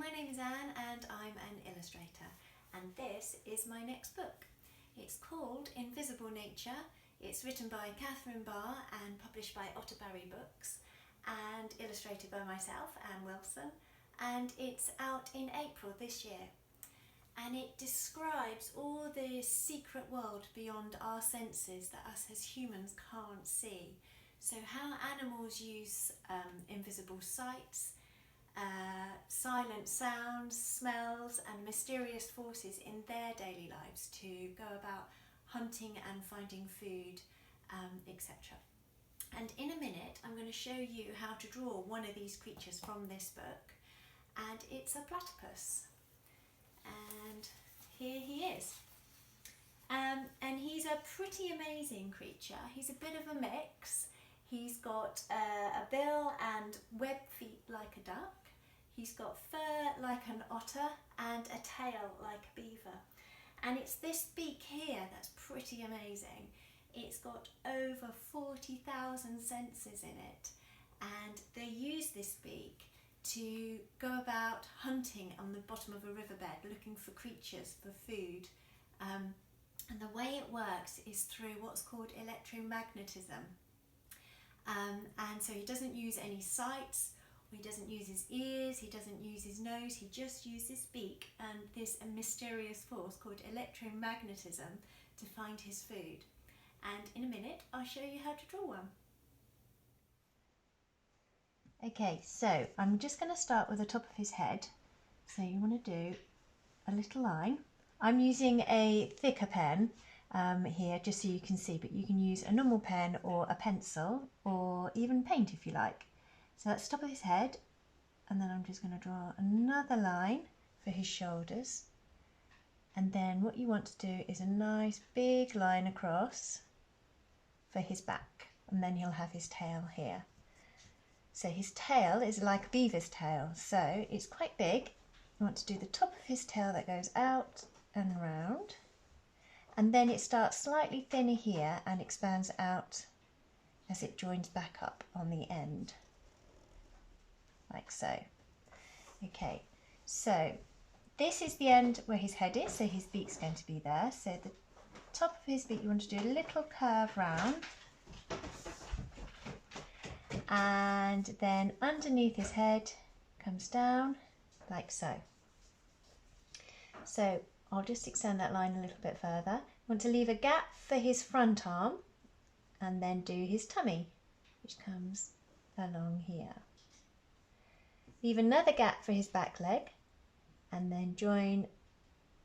my name is Anne and I'm an illustrator, and this is my next book. It's called Invisible Nature. It's written by Catherine Barr and published by Otterbury Books and illustrated by myself, Anne Wilson, and it's out in April this year. And it describes all the secret world beyond our senses that us as humans can't see. So how animals use invisible sights, silent sounds, smells and mysterious forces in their daily lives to go about hunting and finding food, etc. And in a minute I'm going to show you how to draw one of these creatures from this book, and it's a platypus. And here he is. And he's a pretty amazing creature. He's a bit of a mix. He's got a bill and web feet like a duck. He's got fur like an otter and a tail like a beaver. And it's this beak here that's pretty amazing. It's got over 40,000 senses in it, and they use this beak to go about hunting on the bottom of a riverbed looking for creatures for food. And the way it works is through what's called electromagnetism. And so he doesn't use any sights, he doesn't use his ears, he doesn't use his nose, he just uses his beak and this mysterious force called electromagnetism to find his food. And in a minute I'll show you how to draw one. Okay, so I'm just going to start with the top of his head. So you want to do a little line. I'm using a thicker pen here just so you can see, but you can use a normal pen or a pencil or even paint if you like. So that's the top of his head, and then I'm just going to draw another line for his shoulders, and then what you want to do is a nice big line across for his back, and then he'll have his tail here. So his tail is like a beaver's tail, so it's quite big. You want to do the top of his tail that goes out and round, and then it starts slightly thinner here and expands out as it joins back up on the end, like so. Okay, so this is the end where his head is, so his beak's going to be there. So the top of his beak, you want to do a little curve round, and then underneath his head comes down like so. So I'll just extend that line a little bit further. Want to leave a gap for his front arm and then do his tummy, which comes along here. Leave another gap for his back leg and then join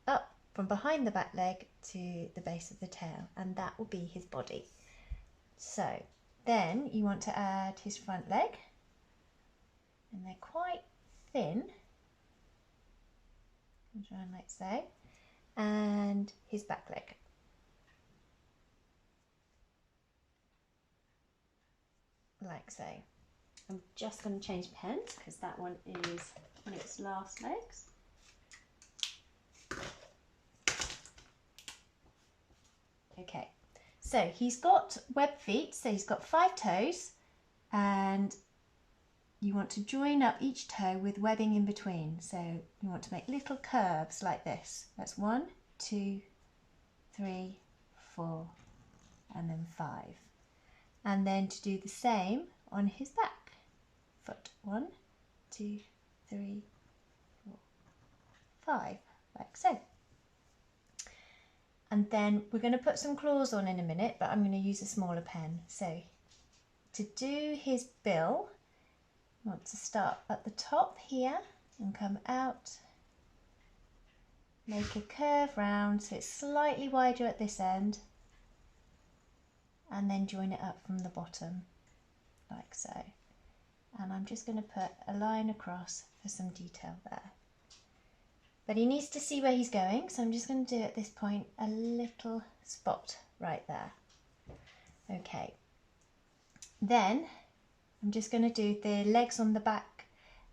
up from behind the back leg to the base of the tail, and that will be his body. So then you want to add his front leg, and they're quite thin, around like so, and his back leg. Like so. I'm just going to change pens because that one is on its last legs. Okay, so he's got web feet, so he's got 5 toes, and you want to join up each toe with webbing in between. So you want to make little curves like this. That's 1, 2, 3, 4, and then 5. And then to do the same on his back foot. 1, 2, 3, 4, 5, like so. And then we're going to put some claws on in a minute, but I'm going to use a smaller pen. So to do his bill, I want to start at the top here and come out, make a curve round so it's slightly wider at this end, and then join it up from the bottom like so. And I'm just going to put a line across for some detail there. But he needs to see where he's going, so I'm just going to do at this point a little spot right there. Okay, then I'm just going to do the legs on the back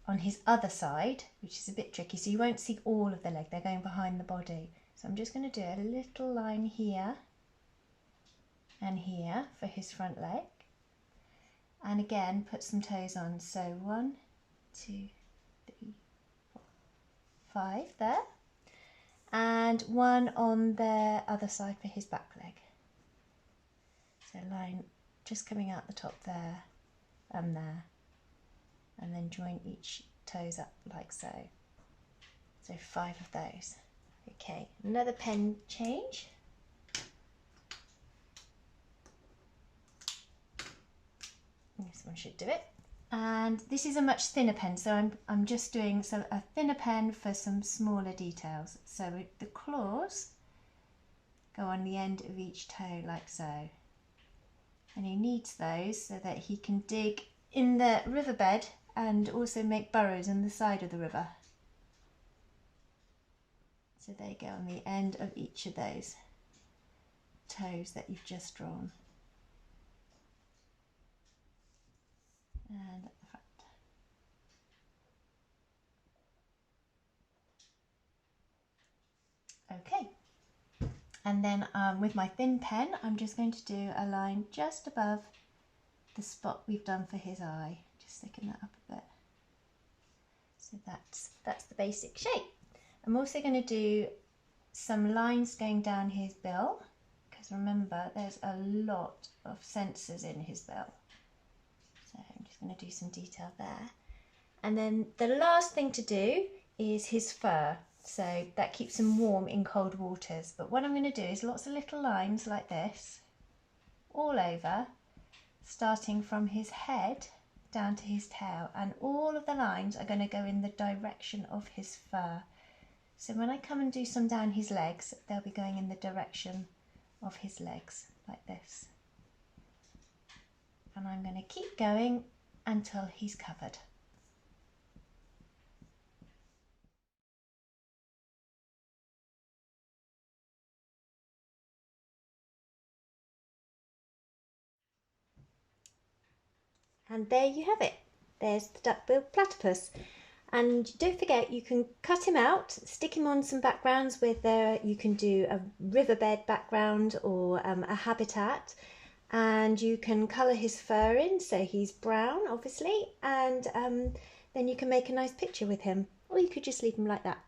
on his other side, which is a bit tricky, so you won't see all of the leg, they're going behind the body. So I'm just going to do a little line here and here for his front leg, and again put some toes on, so 1, 2, 3, 4, 5 there, and 1 on the other side for his back leg. So line just coming out the top there and there, and then join each toes up like so. So 5 of those. Okay, another pen change. This one should do it. And this is a much thinner pen, so I'm just doing a thinner pen for some smaller details. So the claws go on the end of each toe like so. And he needs those so that he can dig in the riverbed and also make burrows in the side of the river. So they go on the end of each of those toes that you've just drawn. And at the front. Okay, and then with my thin pen I'm just going to do a line just above the spot we've done for his eye, just sticking that up a bit. So that's the basic shape. I'm also going to do some lines going down his bill, because remember there's a lot of sensors in his bill. So I'm just going to do some detail there. And then the last thing to do is his fur. So that keeps him warm in cold waters. But what I'm going to do is lots of little lines like this, all over, starting from his head down to his tail. And all of the lines are going to go in the direction of his fur. So when I come and do some down his legs, they'll be going in the direction of his legs, like this. And I'm going to keep going until he's covered. And there you have it. There's the duck-billed platypus. And don't forget, you can cut him out, stick him on some backgrounds with you can do a riverbed background or a habitat, and you can colour his fur in so he's brown, obviously, and then you can make a nice picture with him, or you could just leave him like that.